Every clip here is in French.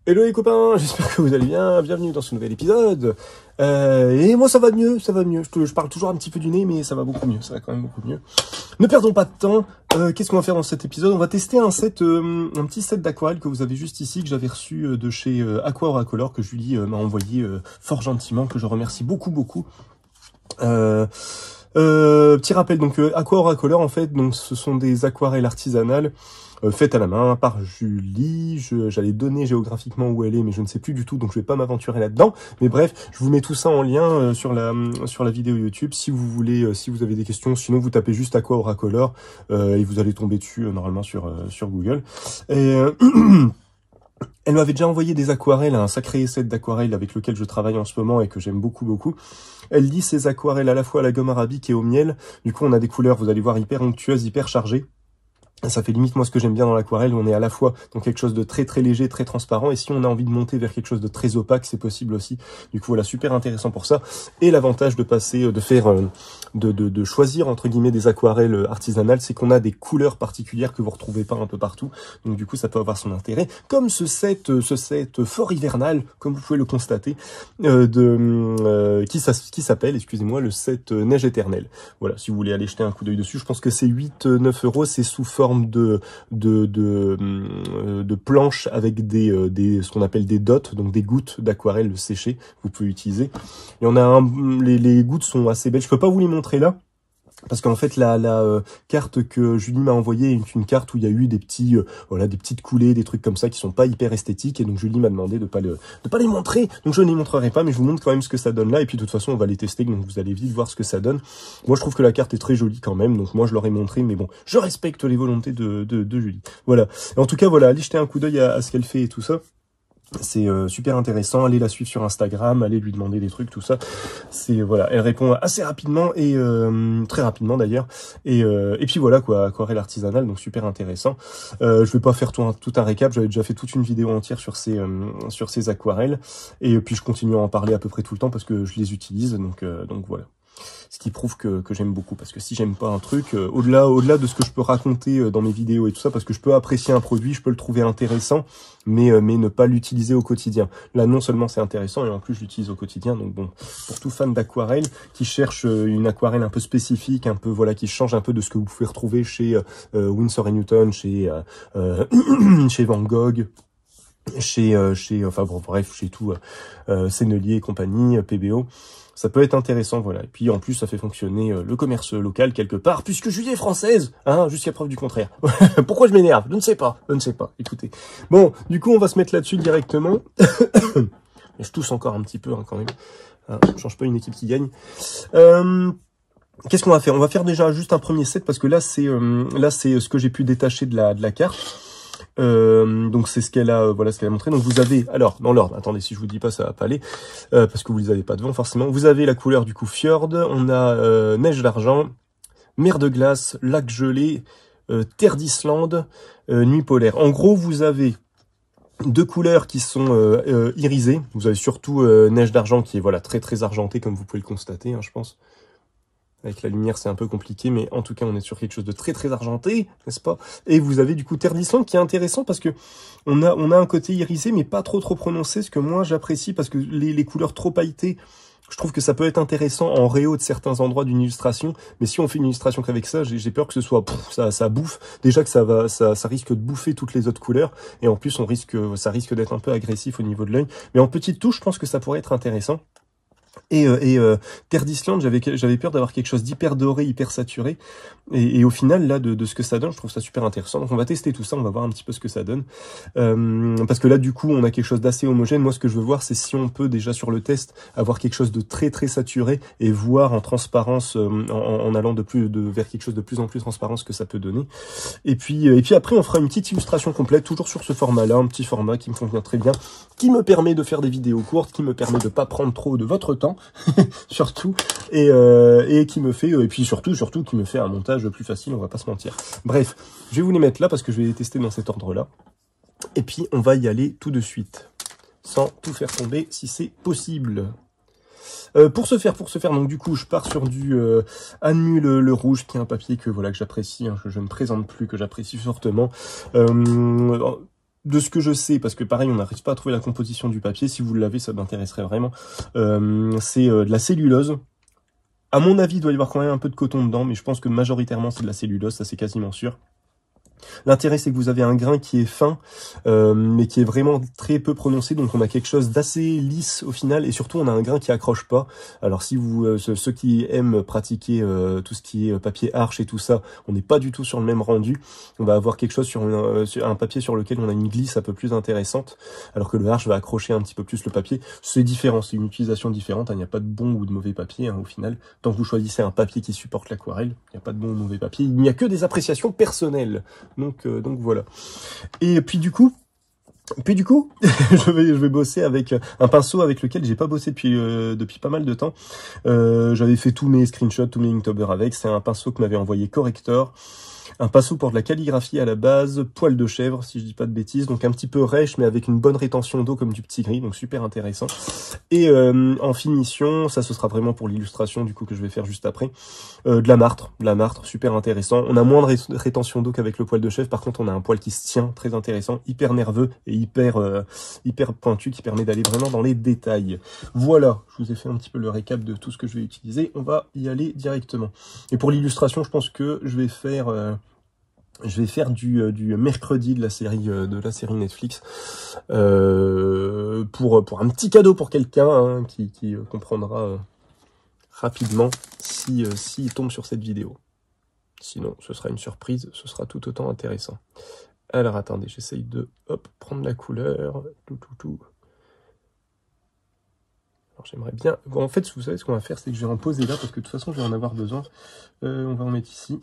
Hello les copains, j'espère que vous allez bien, bienvenue dans ce nouvel épisode. Et moi ça va mieux, ça va mieux. Je parle toujours un petit peu du nez, mais ça va beaucoup mieux, ça va quand même beaucoup mieux. Ne perdons pas de temps, qu'est-ce qu'on va faire dans cet épisode? On va tester un petit set d'aquarelle que vous avez juste ici, que j'avais reçu de chez Aqua Oracolor, que Julie m'a envoyé fort gentiment, que je remercie beaucoup. Petit rappel, donc Aqua Oracolor en fait, donc ce sont des aquarelles artisanales faites à la main par Julie. J'allais donner géographiquement où elle est, mais je ne sais plus du tout, donc je vais pas m'aventurer là-dedans. Mais bref, je vous mets tout ça en lien sur la vidéo YouTube si vous voulez, si vous avez des questions. Sinon, vous tapez juste Aqua Oracolor et vous allez tomber dessus normalement sur Google. Et elle m'avait déjà envoyé des aquarelles, un sacré set d'aquarelles avec lequel je travaille en ce moment et que j'aime beaucoup. Elle lit ces aquarelles à la fois à la gomme arabique et au miel. Du coup, on a des couleurs, vous allez voir, hyper onctueuses, hyper chargées. Ça fait limite moi ce que j'aime bien dans l'aquarelle, où on est à la fois dans quelque chose de très léger, très transparent, et si on a envie de monter vers quelque chose de très opaque, c'est possible aussi. Du coup voilà, super intéressant pour ça. Et l'avantage de passer, de choisir entre guillemets des aquarelles artisanales, c'est qu'on a des couleurs particulières que vous retrouvez pas un peu partout. Donc du coup ça peut avoir son intérêt. Comme ce set fort hivernal, comme vous pouvez le constater, qui s'appelle, excusez-moi, le set Neige éternelle. Voilà, si vous voulez aller jeter un coup d'œil dessus, je pense que c'est 8-9 €, c'est sous forme de planches avec ce qu'on appelle des dots, donc des gouttes d'aquarelle séchées, vous pouvez utiliser. Il y en a les gouttes sont assez belles, je peux pas vous les montrer là, parce qu'en fait la carte que Julie m'a envoyée est une carte où il y a eu des petites coulées, des trucs comme ça qui sont pas hyper esthétiques, et donc Julie m'a demandé de pas les montrer, donc je ne les montrerai pas, mais je vous montre quand même ce que ça donne là, et puis de toute façon on va les tester, donc vous allez vite voir ce que ça donne. Moi je trouve que la carte est très jolie quand même, donc moi je leur ai montré, mais bon, je respecte les volontés de Julie. Voilà. Et en tout cas voilà, allez jeter un coup d'œil à ce qu'elle fait et tout ça. C'est super intéressant, allez la suivre sur Instagram, allez lui demander des trucs, tout ça. C'est voilà, elle répond assez rapidement et très rapidement d'ailleurs. Et puis voilà quoi, aquarelle artisanale, donc super intéressant. Je vais pas faire tout un récap, j'avais déjà fait toute une vidéo entière sur ces aquarelles. Et puis je continue à en parler à peu près tout le temps parce que je les utilise, donc voilà. Ce qui prouve que j'aime beaucoup, parce que si j'aime pas un truc, au-delà de ce que je peux raconter dans mes vidéos et tout ça, parce que je peux apprécier un produit, je peux le trouver intéressant, mais ne pas l'utiliser au quotidien. Là, non seulement c'est intéressant, et en plus je l'utilise au quotidien, donc bon, pour tout fan d'aquarelle qui cherche une aquarelle un peu spécifique, un peu voilà, qui change un peu de ce que vous pouvez retrouver chez Winsor & Newton, chez Van Gogh, enfin bon, bref, chez tout Sennelier et compagnie, PBO. Ça peut être intéressant, voilà. Et puis en plus, ça fait fonctionner le commerce local quelque part, puisque Julie est française, hein, jusqu'à preuve du contraire. Pourquoi je m'énerve? Je ne sais pas. Écoutez. Bon, du coup, on va se mettre là-dessus directement. Je tousse encore un petit peu hein, quand même. Hein, je change pas une équipe qui gagne. Qu'est-ce qu'on va faire? On va faire déjà juste un premier set, parce que là, c'est ce que j'ai pu détacher de la carte. Donc c'est ce qu'elle a montré. Donc vous avez, alors dans l'ordre, attendez, si je vous dis pas ça va pas aller, parce que vous les avez pas devant forcément. Vous avez la couleur du coup Fjord, on a neige d'argent, mer de glace, lac gelé, terre d'Islande, nuit polaire. En gros vous avez deux couleurs qui sont irisées. Vous avez surtout neige d'argent qui est voilà très argenté comme vous pouvez le constater, hein, je pense. Avec la lumière, c'est un peu compliqué, mais en tout cas, on est sur quelque chose de très argenté, n'est-ce pas? Et vous avez du coup Terre d'Islande qui est intéressant parce que on a un côté irisé, mais pas trop prononcé, ce que moi j'apprécie parce que les couleurs trop pailletées, je trouve que ça peut être intéressant en réo de certains endroits d'une illustration, mais si on fait une illustration qu'avec ça, j'ai peur que ce soit ça bouffe. Déjà que ça risque de bouffer toutes les autres couleurs, et en plus ça risque d'être un peu agressif au niveau de l'œil. Mais en petite touche, je pense que ça pourrait être intéressant. Et Terre d'Islande, j'avais peur d'avoir quelque chose d'hyper doré, hyper saturé, et au final là de ce que ça donne, je trouve ça super intéressant. Donc on va tester tout ça, on va voir un petit peu ce que ça donne, parce que là du coup on a quelque chose d'assez homogène. Moi ce que je veux voir, c'est si on peut déjà sur le test avoir quelque chose de très saturé et voir en transparence, en allant vers quelque chose de plus en plus transparent, ce que ça peut donner. Et puis après on fera une petite illustration complète, toujours sur ce format là, un petit format qui me convient très bien, qui me permet de faire des vidéos courtes, qui me permet de pas prendre trop de votre temps surtout, et qui me fait et puis surtout qui me fait un montage plus facile, on va pas se mentir. Bref, je vais vous les mettre là parce que je vais les tester dans cet ordre là, et puis on va y aller tout de suite sans tout faire tomber si c'est possible. Pour ce faire, donc du coup, je pars sur du Anmu le rouge, qui est un papier que j'apprécie, hein, que je ne présente plus, que j'apprécie fortement. de ce que je sais, parce que pareil, on n'arrive pas à trouver la composition du papier, si vous l'avez, ça m'intéresserait vraiment, c'est de la cellulose. À mon avis, il doit y avoir quand même un peu de coton dedans, mais je pense que majoritairement c'est de la cellulose, ça c'est quasiment sûr. L'intérêt, c'est que vous avez un grain qui est fin, mais qui est vraiment très peu prononcé, donc on a quelque chose d'assez lisse au final, et surtout on a un grain qui accroche pas. Alors si vous, ceux qui aiment pratiquer tout ce qui est papier arche et tout ça, on n'est pas du tout sur le même rendu. On va avoir quelque chose sur un papier sur lequel on a une glisse un peu plus intéressante, alors que le arche va accrocher un petit peu plus le papier. C'est différent, c'est une utilisation différente, hein. Il n'y a pas de bon ou de mauvais papier, hein, au final. Tant que vous choisissez un papier qui supporte l'aquarelle, il n'y a pas de bon ou de mauvais papier, il n'y a que des appréciations personnelles. Donc voilà. Et puis du coup, je vais bosser avec un pinceau avec lequel j'ai pas bossé depuis pas mal de temps. J'avais fait tous mes screenshots, tous mes Inktober avec. C'est un pinceau que m'avait envoyé Corrector. Un pinceau pour de la calligraphie à la base, poil de chèvre, si je dis pas de bêtises, donc un petit peu rêche, mais avec une bonne rétention d'eau comme du petit gris, donc super intéressant. Et en finition, ça ce sera vraiment pour l'illustration du coup que je vais faire juste après, de la martre, super intéressant. On a moins de rétention d'eau qu'avec le poil de chèvre, par contre on a un poil qui se tient, très intéressant, hyper nerveux et hyper pointu, qui permet d'aller vraiment dans les détails. Voilà, je vous ai fait un petit peu le récap de tout ce que je vais utiliser, on va y aller directement. Et pour l'illustration, je pense que je vais faire du mercredi de la série Netflix pour un petit cadeau pour quelqu'un, hein, qui comprendra rapidement s'il tombe sur cette vidéo. Sinon, ce sera une surprise, ce sera tout autant intéressant. Alors attendez, j'essaye de prendre la couleur, tout. Alors j'aimerais bien. Bon, en fait, vous savez ce qu'on va faire, c'est que je vais en poser là parce que de toute façon, je vais en avoir besoin. On va en mettre ici.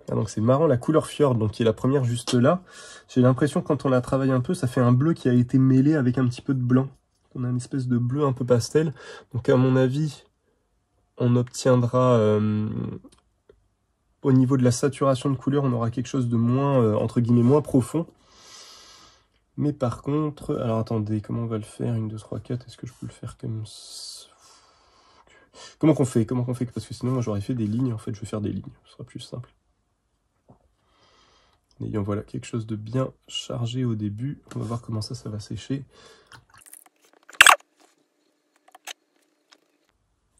Ah, donc c'est marrant, la couleur Fjord, donc qui est la première juste là. J'ai l'impression que quand on la travaille un peu, ça fait un bleu qui a été mêlé avec un petit peu de blanc. On a une espèce de bleu un peu pastel. Donc à mon avis, on obtiendra au niveau de la saturation de couleur, on aura quelque chose de moins, entre guillemets, moins profond. Mais par contre, alors attendez, comment on va le faire? 1, 2, 3, 4, est-ce que je peux le faire comme ça? Comment qu'on fait? Parce que sinon, moi, j'aurais fait des lignes. En fait, je vais faire des lignes. Ce sera plus simple. Ayant voilà quelque chose de bien chargé au début. On va voir comment ça va sécher.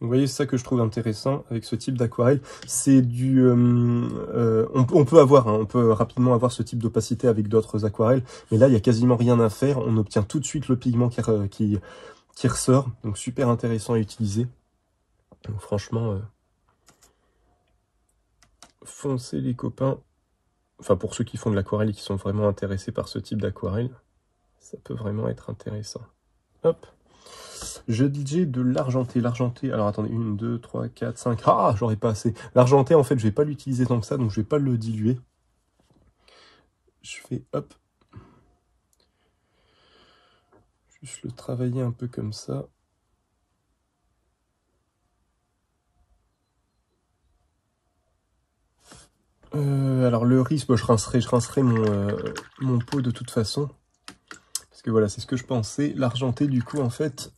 Vous voyez, c'est ça que je trouve intéressant avec ce type d'aquarelle. C'est du... on peut rapidement avoir ce type d'opacité avec d'autres aquarelles. Mais là, il n'y a quasiment rien à faire. On obtient tout de suite le pigment qui ressort. Donc super intéressant à utiliser. Donc franchement, foncez les copains. Enfin, pour ceux qui font de l'aquarelle et qui sont vraiment intéressés par ce type d'aquarelle, ça peut vraiment être intéressant. Hop. J'ai de l'argenté. L'argenté, alors attendez, 1, 2, 3, 4, 5. Ah, j'aurais pas assez. L'argenté, en fait, je vais pas l'utiliser tant que ça, donc je vais pas le diluer. Je fais, hop. Juste le travailler un peu comme ça. Alors le riz, bah, je rincerai mon pot de toute façon. Parce que voilà, c'est ce que je pensais. L'argenté, du coup, en fait...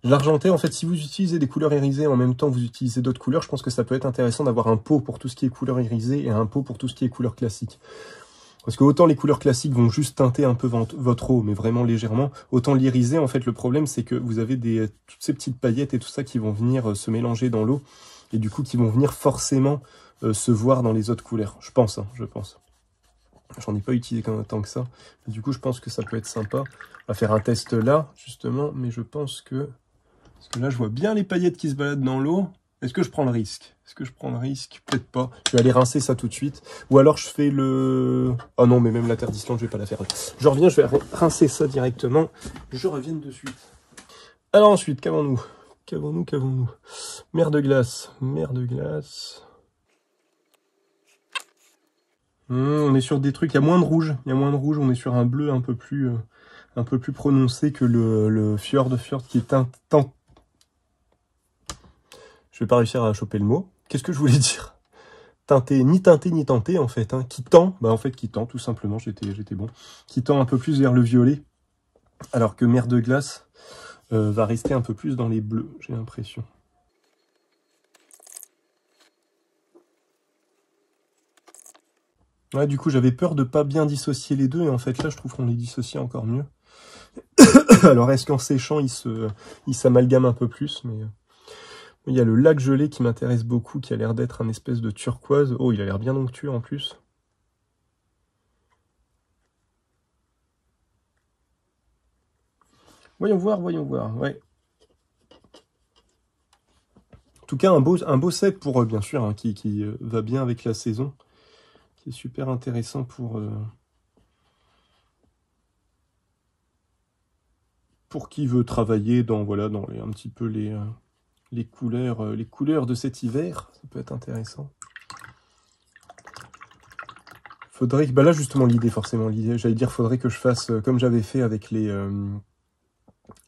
L'argenté, en fait, si vous utilisez des couleurs irisées en même temps vous utilisez d'autres couleurs, je pense que ça peut être intéressant d'avoir un pot pour tout ce qui est couleur irisée et un pot pour tout ce qui est couleur classique. Parce que autant les couleurs classiques vont juste teinter un peu votre eau, mais vraiment légèrement, autant l'irisé, en fait, le problème, c'est que vous avez toutes ces petites paillettes et tout ça qui vont venir se mélanger dans l'eau, et du coup, qui vont venir forcément se voir dans les autres couleurs. Je pense, hein, je pense. J'en ai pas utilisé tant que ça. Mais du coup, je pense que ça peut être sympa. On va faire un test là, justement, mais je pense que... Parce que là, je vois bien les paillettes qui se baladent dans l'eau. Est-ce que je prends le risque? Peut-être pas. Je vais aller rincer ça tout de suite. Ou alors je fais le... Oh non, mais même la terre d'Islande, je vais pas la faire. Je reviens, je vais rincer ça directement. Je reviens de suite. Alors ensuite, qu'avons-nous? Mer de glace. On est sur des trucs, il y a moins de rouge. On est sur un bleu un peu plus prononcé que le Fjord qui est teint. Je vais pas réussir à choper le mot. Qu'est-ce que je voulais dire? Ni teinté, en fait. Hein. Qui tend, bah en fait, qui tend, tout simplement, j'étais bon. Qui tend un peu plus vers le violet. Alors que Mer de glace va rester un peu plus dans les bleus, j'ai l'impression. Ouais, du coup, j'avais peur de pas bien dissocier les deux, et en fait, là, je trouve qu'on les dissocie encore mieux. Alors, est-ce qu'en séchant, il s'amalgame un peu plus, mais... Il y a le lac gelé qui m'intéresse beaucoup, qui a l'air d'être un espèce de turquoise. Oh, il a l'air bien onctueux en plus. Voyons voir, ouais. En tout cas, un beau set pour, bien sûr, hein, qui va bien avec la saison, qui est super intéressant pour qui veut travailler dans, voilà, dans un petit peu les couleurs de cet hiver. Ça peut être intéressant. Faudrait que, bah là justement l'idée forcément, j'allais dire faudrait que je fasse comme j'avais fait avec les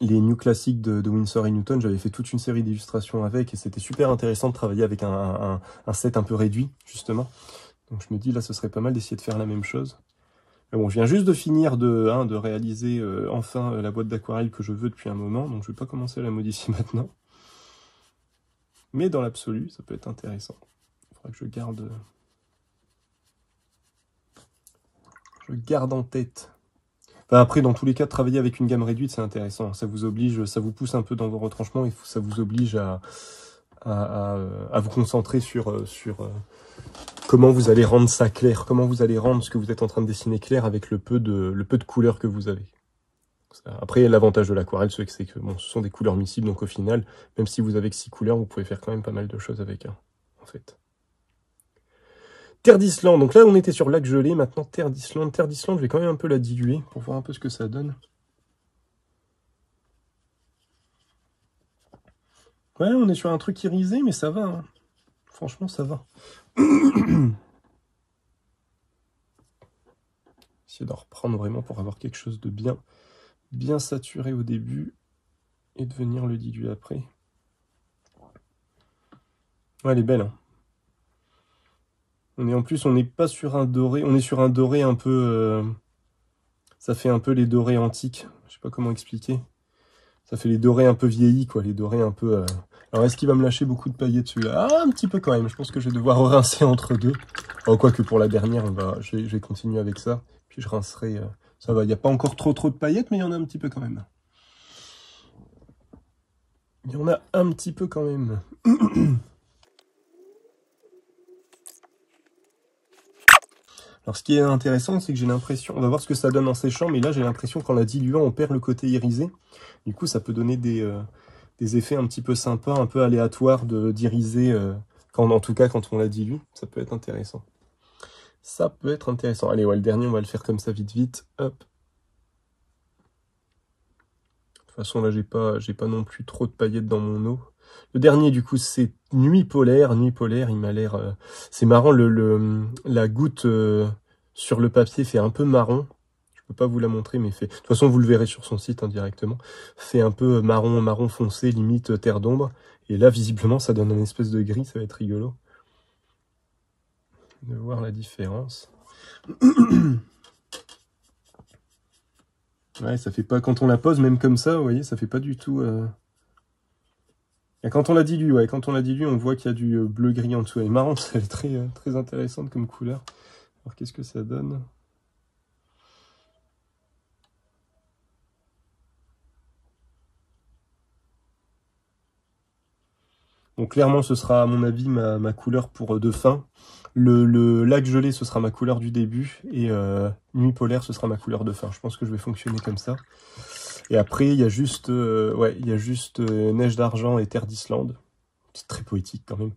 New Classics de Winsor & Newton, j'avais fait toute une série d'illustrations avec, et c'était super intéressant de travailler avec un set un peu réduit, justement. Donc je me dis, là, ce serait pas mal d'essayer de faire la même chose. Mais bon, je viens juste de finir de réaliser enfin la boîte d'aquarelle que je veux depuis un moment, donc je vais pas commencer à la modifier maintenant. Mais dans l'absolu, ça peut être intéressant. Il faudra que je garde en tête. Enfin, après, dans tous les cas, travailler avec une gamme réduite, c'est intéressant. Ça vous oblige, ça vous pousse un peu dans vos retranchements, et ça vous oblige à vous concentrer sur comment vous allez rendre ça clair, comment vous allez rendre ce que vous êtes en train de dessiner clair avec le peu de couleurs que vous avez. Après, l'avantage de l'aquarelle, c'est que bon, ce sont des couleurs miscibles, donc au final, même si vous avez que 6 couleurs, vous pouvez faire quand même pas mal de choses avec en fait. Terre d'Islande, donc là on était sur lac gelé, maintenant Terre d'Islande. Terre d'Islande, je vais quand même un peu la diluer pour voir un peu ce que ça donne. Ouais, on est sur un truc irisé, mais ça va, hein. Franchement, ça va. Essayer d'en reprendre vraiment pour avoir quelque chose de bien saturé au début et de venir le diluer après. Ouais, elle est belle, hein. En plus, on n'est pas sur un doré, on est sur un doré un peu... ça fait un peu les dorés antiques, je sais pas comment expliquer. Ça fait les dorés un peu vieillis, quoi, les dorés un peu... Alors, est-ce qu'il va me lâcher beaucoup de paillettes celui-là? Ah, un petit peu quand même, je pense que je vais devoir rincer entre deux. Oh, quoique pour la dernière, je vais continuer avec ça, puis je rincerai... ça va, il n'y a pas encore trop de paillettes, mais il y en a un petit peu quand même. Il y en a un petit peu quand même. Alors ce qui est intéressant, c'est que j'ai l'impression, on va voir ce que ça donne en séchant, mais là j'ai l'impression qu'en la diluant, on perd le côté irisé. Du coup, ça peut donner des effets un petit peu sympas, un peu aléatoires d'iriser, en tout cas quand on la dilue. Ça peut être intéressant. Ça peut être intéressant. Allez, ouais, le dernier, on va le faire comme ça vite. Hop. De toute façon, là, j'ai pas non plus trop de paillettes dans mon eau. Le dernier, du coup, c'est Nuit polaire. Nuit polaire, il m'a l'air... c'est marrant, la goutte sur le papier fait un peu marron. Je peux pas vous la montrer, mais fait... De toute façon, vous le verrez sur son site indirectement. Fait un peu marron foncé, limite terre d'ombre. Et là, visiblement, ça donne une espèce de gris. Ça va être rigolo de voir la différence. Ouais, ça fait pas... Quand on la pose, même comme ça, vous voyez, ça fait pas du tout... Et quand on la dilue, ouais, quand on la dilue, on voit qu'il y a du bleu-gris en dessous. Elle est marrante, elle est très intéressante comme couleur. Alors, qu'est-ce que ça donne? Donc, clairement, ce sera, à mon avis, ma couleur pour de fin. Le lac gelé, ce sera ma couleur du début. Et nuit polaire, ce sera ma couleur de fin. Je pense que je vais fonctionner comme ça. Et après, il y a juste, neige d'argent et terre d'Islande. C'est très poétique quand même.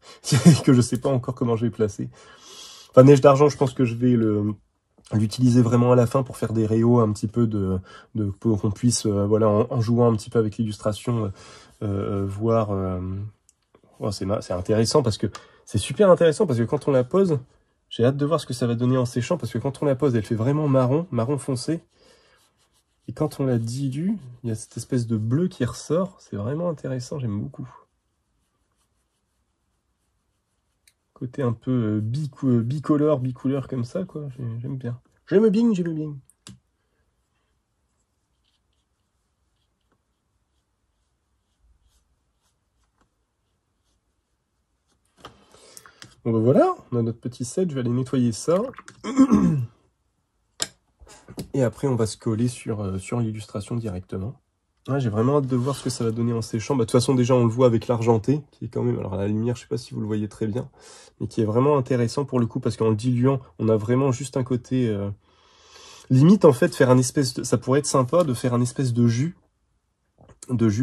Que je sais pas encore comment je vais placer. Enfin, neige d'argent, je pense que je vais l'utiliser vraiment à la fin pour faire des réaux un petit peu pour qu'on puisse, voilà, en jouant un petit peu avec l'illustration, voir... oh, c'est intéressant parce que c'est super intéressant parce que quand on la pose, j'ai hâte de voir ce que ça va donner en séchant parce que quand on la pose, elle fait vraiment marron foncé. Et quand on la dilue, il y a cette espèce de bleu qui ressort. C'est vraiment intéressant, j'aime beaucoup. Côté un peu bicolore comme ça, quoi. J'aime bien. J'aime bien. Bon ben voilà, on a notre petit set, je vais aller nettoyer ça. Et après on va se coller sur l'illustration directement. Ouais, j'ai vraiment hâte de voir ce que ça va donner en séchant. Bah, de toute façon déjà on le voit avec l'argenté, qui est quand même, alors à la lumière je sais pas si vous le voyez très bien, mais qui est vraiment intéressant pour le coup, parce qu'en le diluant, on a vraiment juste un côté... limite en fait, faire un espèce de... ça pourrait être sympa de faire un espèce de jus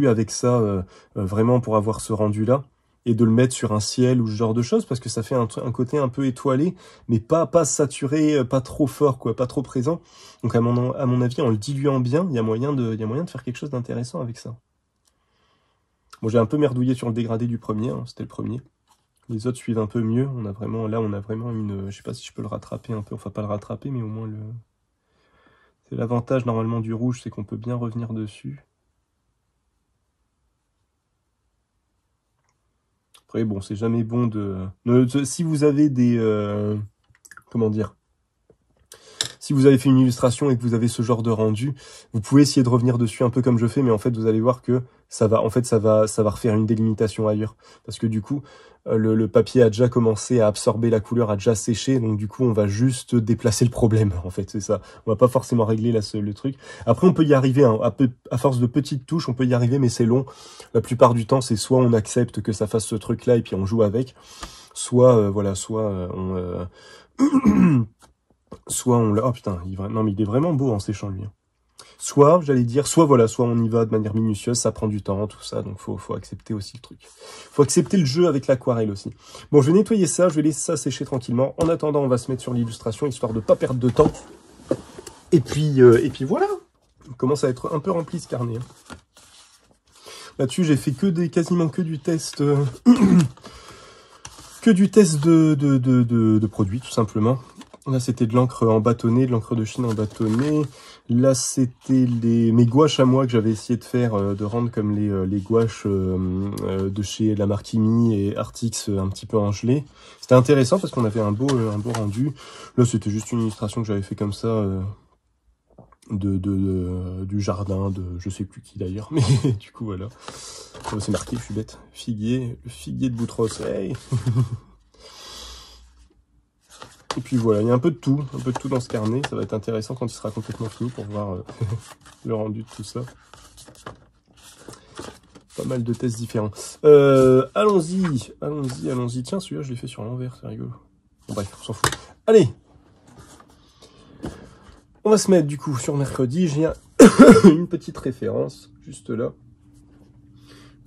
avec ça, vraiment pour avoir ce rendu-là, et de le mettre sur un ciel ou ce genre de choses, parce que ça fait un côté un peu étoilé, mais pas saturé, pas trop fort, quoi, pas trop présent. Donc à mon avis, en le diluant bien, il y a moyen de faire quelque chose d'intéressant avec ça. Bon, j'ai un peu merdouillé sur le dégradé du premier, hein, c'était le premier. Les autres suivent un peu mieux. On a vraiment une... Je sais pas si je peux le rattraper un peu, enfin pas le rattraper, mais au moins le... C'est l'avantage normalement du rouge, c'est qu'on peut bien revenir dessus. Après, bon, c'est jamais bon de... Si vous avez des... comment dire ? Si vous avez fait une illustration et que vous avez ce genre de rendu, vous pouvez essayer de revenir dessus un peu comme je fais, mais en fait, vous allez voir que ça va refaire une délimitation ailleurs. Parce que du coup, le papier a déjà commencé à absorber la couleur, a déjà séché, donc du coup, on va juste déplacer le problème, en fait, c'est ça. On va pas forcément régler le truc. Après, on peut y arriver, hein, à force de petites touches, on peut y arriver, mais c'est long. La plupart du temps, c'est soit on accepte que ça fasse ce truc-là et puis on joue avec, soit, voilà, soit on... soit on l'a... Oh putain, non mais il est vraiment beau en séchant lui. Soit, j'allais dire, soit voilà, soit on y va de manière minutieuse, ça prend du temps, tout ça, donc faut accepter aussi le truc. Faut accepter le jeu avec l'aquarelle aussi. Bon, je vais nettoyer ça, je vais laisser ça sécher tranquillement. En attendant, on va se mettre sur l'illustration, histoire de pas perdre de temps. Et puis voilà, on commence à être un peu rempli ce carnet. Là-dessus, j'ai fait quasiment que du test... que du test de produits, tout simplement. Là, c'était de l'encre en bâtonnet, de l'encre de Chine en bâtonnet. Là, c'était mes gouaches à moi que j'avais essayé de faire, de rendre comme les gouaches de chez la marque Imi et Artix un petit peu en gelée. C'était intéressant parce qu'on avait un beau rendu. Là, c'était juste une illustration que j'avais fait comme ça du jardin de je sais plus qui d'ailleurs, mais du coup, voilà. C'est marqué, je suis bête. Le figuier de Boutros. Hey. Et puis voilà, il y a un peu de tout dans ce carnet. Ça va être intéressant quand il sera complètement fini pour voir le rendu de tout ça. Pas mal de tests différents. Allons-y. Tiens, celui-là, je l'ai fait sur l'envers, c'est rigolo. Bon, bref, on s'en fout. Allez, on va se mettre du coup sur mercredi. J'ai une petite référence, juste là.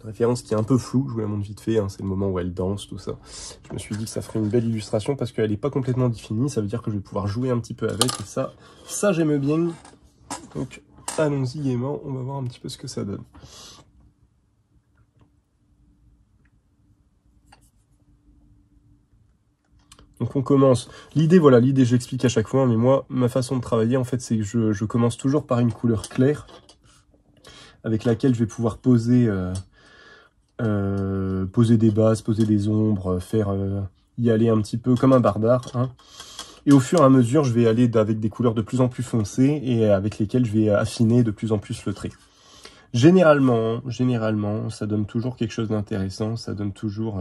Référence qui est un peu floue, je vous la montre vite fait, hein, c'est le moment où elle danse, tout ça. Je me suis dit que ça ferait une belle illustration parce qu'elle n'est pas complètement définie, ça veut dire que je vais pouvoir jouer un petit peu avec, et ça j'aime bien. Donc allons-y gaiement, on va voir un petit peu ce que ça donne. Donc on commence, l'idée j'explique à chaque fois, mais moi, ma façon de travailler en fait, c'est que je commence toujours par une couleur claire, avec laquelle je vais pouvoir poser des bases, poser des ombres, y aller un petit peu comme un barbare. Hein. Et au fur et à mesure, je vais aller avec des couleurs de plus en plus foncées et avec lesquelles je vais affiner de plus en plus le trait. Généralement, ça donne toujours quelque chose d'intéressant, ça donne toujours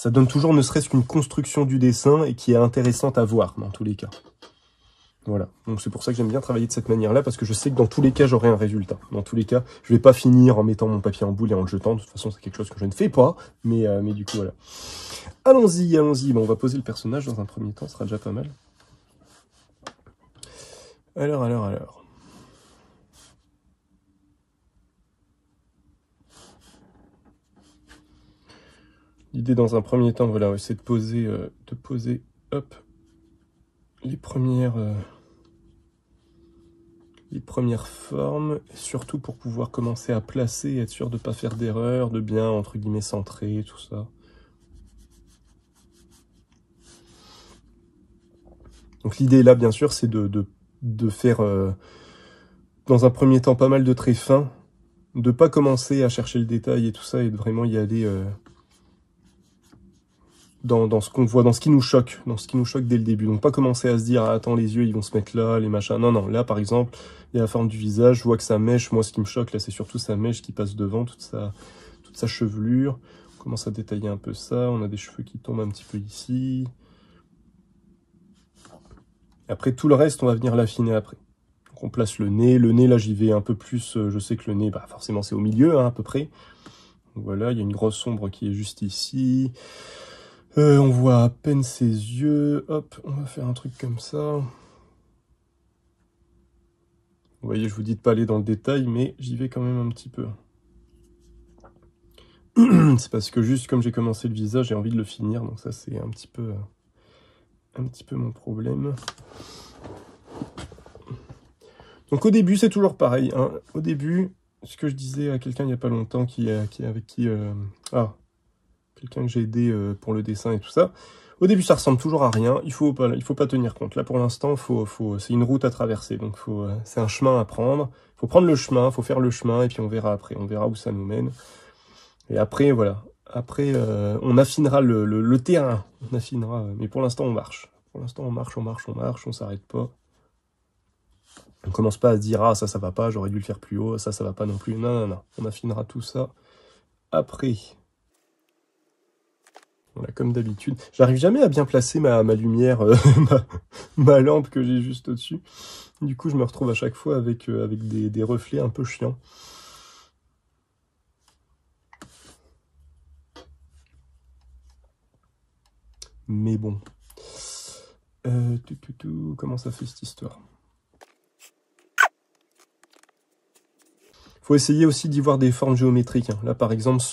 ne serait-ce qu'une construction du dessin et qui est intéressante à voir dans tous les cas. Voilà, donc c'est pour ça que j'aime bien travailler de cette manière-là, parce que je sais que dans tous les cas, j'aurai un résultat. Dans tous les cas, je vais pas finir en mettant mon papier en boule et en le jetant. De toute façon, c'est quelque chose que je ne fais pas, mais du coup, voilà. Allons-y. Bon, on va poser le personnage dans un premier temps, ce sera déjà pas mal. Alors. L'idée dans un premier temps, voilà, c'est de poser, hop, les premières formes, surtout pour pouvoir commencer à placer, être sûr de ne pas faire d'erreur, de bien, entre guillemets, centrer, tout ça. Donc l'idée là, bien sûr, c'est de faire, dans un premier temps, pas mal de traits fins, de pas commencer à chercher le détail et tout ça, et de vraiment y aller dans ce qu'on voit, dans ce qui nous choque dès le début. Donc pas commencer à se dire, ah, attends, les yeux, ils vont se mettre là, les machins. Non, là, par exemple, il y a la forme du visage, je vois que ça mèche. Moi, ce qui me choque, là, c'est surtout sa mèche qui passe devant, toute sa chevelure. On commence à détailler un peu ça. On a des cheveux qui tombent un petit peu ici. Après, tout le reste, on va venir l'affiner après. Donc, on place le nez. Le nez, là, j'y vais un peu plus. Je sais que le nez, bah, forcément, c'est au milieu, hein, à peu près. Donc, voilà, il y a une grosse ombre qui est juste ici. On voit à peine ses yeux. Hop, on va faire un truc comme ça. Vous voyez, je vous dis de pas aller dans le détail, mais j'y vais quand même un petit peu. C'est parce que juste comme j'ai commencé le visage, j'ai envie de le finir. Donc ça, c'est un petit peu mon problème. Donc au début, c'est toujours pareil, hein. Au début, ce que je disais à quelqu'un il n'y a pas longtemps, quelqu'un que j'ai aidé pour le dessin et tout ça. Au début, ça ressemble toujours à rien. Il faut pas tenir compte. Là, pour l'instant, c'est une route à traverser. Donc, c'est un chemin à prendre. Il faut prendre le chemin, il faut faire le chemin, et puis on verra après. On verra où ça nous mène. Et après, voilà. Après, on affinera le terrain. On affinera. Mais pour l'instant, on marche. Pour l'instant, on marche, on s'arrête pas. On commence pas à se dire, ah, ça va pas, j'aurais dû le faire plus haut, ça va pas non plus. Non, non, non. On affinera tout ça après. Voilà, comme d'habitude. J'arrive jamais à bien placer ma lumière, ma lampe que j'ai juste au-dessus. Du coup, je me retrouve à chaque fois avec des reflets un peu chiants. Mais bon. Comment ça fait cette histoire? Faut essayer aussi d'y voir des formes géométriques, hein. Là, par exemple,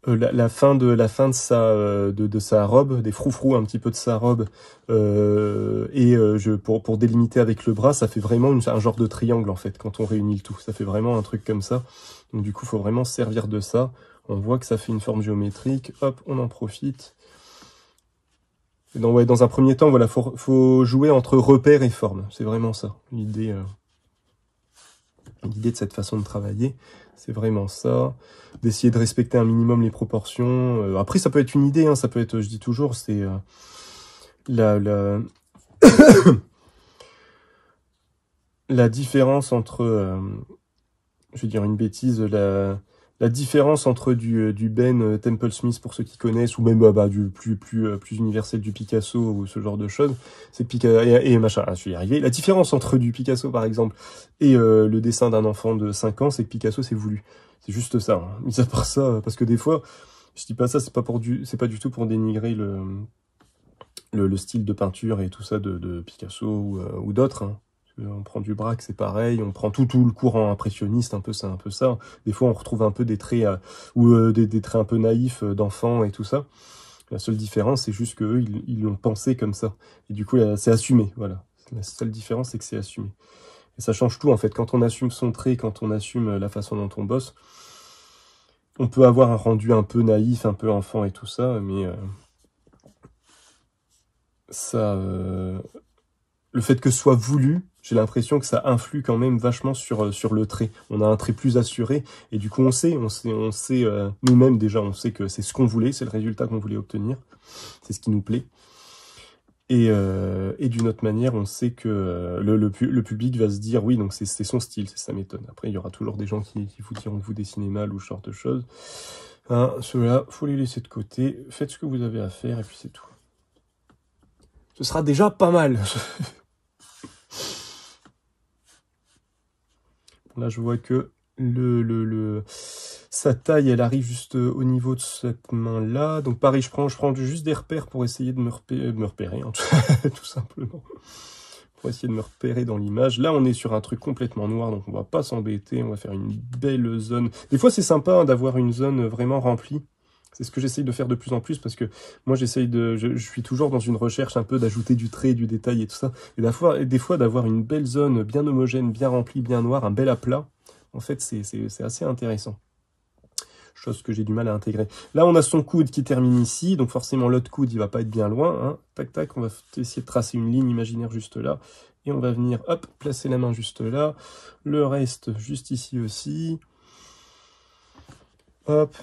la fin de sa robe, des froufrous un petit peu de sa robe, pour délimiter avec le bras, ça fait vraiment un genre de triangle en fait, quand on réunit le tout. Ça fait vraiment un truc comme ça. Donc du coup, il faut vraiment se servir de ça. On voit que ça fait une forme géométrique. Hop, on en profite. Et dans un premier temps, voilà, faut jouer entre repère et forme. C'est vraiment ça, l'idée de cette façon de travailler. C'est vraiment ça, d'essayer de respecter un minimum les proportions. Après, ça peut être une idée, hein, ça peut être, je dis toujours, c'est la différence entre, je vais dire une bêtise, la différence entre du Ben Temple Smith pour ceux qui connaissent, ou même du plus universel du Picasso ou ce genre de choses, c'est que Picasso et machin, je suis arrivé. La différence entre du Picasso par exemple et le dessin d'un enfant de 5 ans, c'est que Picasso c'est voulu. C'est juste ça. Hein. Mis à part ça, parce que des fois, je dis pas ça, c'est pas du tout pour dénigrer le style de peinture et tout ça de Picasso ou d'autres. Hein. On prend du Braque, c'est pareil. On prend tout le courant impressionniste, un peu ça. Des fois, on retrouve un peu des traits des traits un peu naïfs d'enfants et tout ça. La seule différence, c'est juste qu'eux, ils l'ont pensé comme ça. Et du coup, c'est assumé, voilà. La seule différence, c'est que c'est assumé. Et ça change tout, en fait. Quand on assume son trait, quand on assume la façon dont on bosse, on peut avoir un rendu un peu naïf, un peu enfant et tout ça, mais le fait que ce soit voulu, j'ai l'impression que ça influe quand même vachement sur le trait. On a un trait plus assuré, et du coup on sait nous-mêmes déjà, on sait que c'est ce qu'on voulait, c'est le résultat qu'on voulait obtenir, c'est ce qui nous plaît. Et d'une autre manière, on sait que le public va se dire, oui, donc c'est son style, c'est sa méthode. Après, il y aura toujours des gens qui vous diront que vous dessinez mal ou ce genre de choses. Hein, ceux-là, faut les laisser de côté. Faites ce que vous avez à faire, et puis c'est tout. Ce sera déjà pas mal. Là, je vois que sa taille, elle arrive juste au niveau de cette main-là. Donc pareil, je prends juste des repères pour essayer de me repérer, hein, tout simplement. Pour essayer de me repérer dans l'image. Là, on est sur un truc complètement noir, donc on va pas s'embêter. On va faire une belle zone. Des fois, c'est sympa hein, d'avoir une zone vraiment remplie. C'est ce que j'essaye de faire de plus en plus, parce que moi, je suis toujours dans une recherche un peu d'ajouter du trait, du détail et tout ça. Et des fois d'avoir une belle zone bien homogène, bien remplie, bien noire, un bel aplat, en fait, c'est assez intéressant. Chose que j'ai du mal à intégrer. Là, on a son coude qui termine ici, donc forcément, l'autre coude, il va pas être bien loin. Hein. Tac, tac, on va essayer de tracer une ligne imaginaire juste là. Et on va venir, hop, placer la main juste là. Le reste, juste ici aussi. Hop.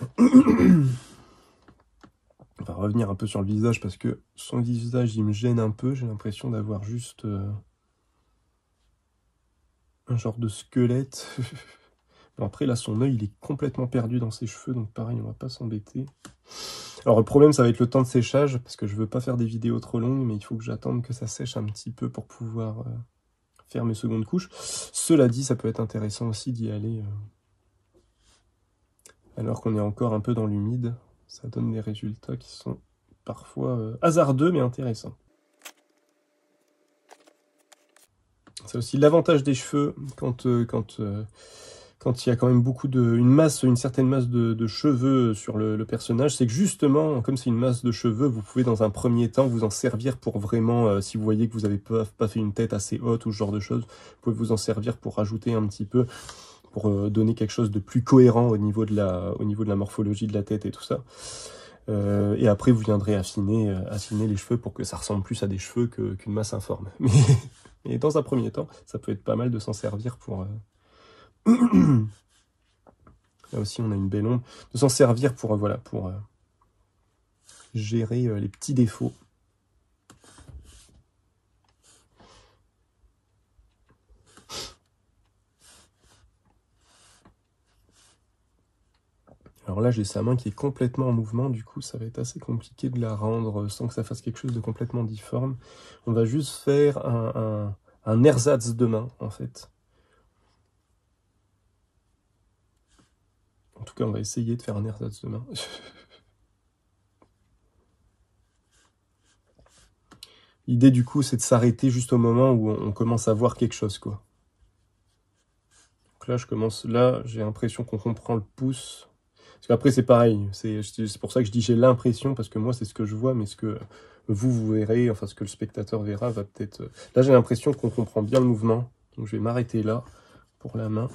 On va revenir un peu sur le visage parce que son visage, il me gêne un peu. J'ai l'impression d'avoir juste un genre de squelette. Alors après, là, son œil, il est complètement perdu dans ses cheveux, donc pareil, on va pas s'embêter. Alors le problème, ça va être le temps de séchage, parce que je veux pas faire des vidéos trop longues, mais il faut que j'attende que ça sèche un petit peu pour pouvoir faire mes secondes couches. Cela dit, ça peut être intéressant aussi d'y aller alors qu'on est encore un peu dans l'humide. Ça donne des résultats qui sont parfois hasardeux, mais intéressants. C'est aussi l'avantage des cheveux quand il y a quand même une certaine masse de cheveux sur le personnage, c'est que justement, comme c'est une masse de cheveux, vous pouvez dans un premier temps vous en servir pour vraiment, si vous voyez que vous n'avez pas fait une tête assez haute ou ce genre de choses, vous pouvez vous en servir pour rajouter un petit peu, pour donner quelque chose de plus cohérent au niveau de la morphologie de la tête et tout ça. Et après, vous viendrez affiner les cheveux pour que ça ressemble plus à des cheveux qu'une masse informe. Mais dans un premier temps, ça peut être pas mal de s'en servir pour... Là aussi, on a une belle ombre. De s'en servir pour, voilà, pour gérer les petits défauts. Alors là, j'ai sa main qui est complètement en mouvement, du coup, ça va être assez compliqué de la rendre sans que ça fasse quelque chose de complètement difforme. On va juste faire un ersatz de main, en fait. En tout cas, on va essayer de faire un ersatz de main. L'idée, du coup, c'est de s'arrêter juste au moment où on commence à voir quelque chose, quoi. Donc là, j'ai l'impression qu'on comprend le pouce. Parce qu'après, c'est pareil. C'est pour ça que je dis j'ai l'impression, parce que moi, c'est ce que je vois, mais ce que vous verrez, enfin, ce que le spectateur verra, va peut-être... Là, j'ai l'impression qu'on comprend bien le mouvement. Donc, je vais m'arrêter là, pour la main.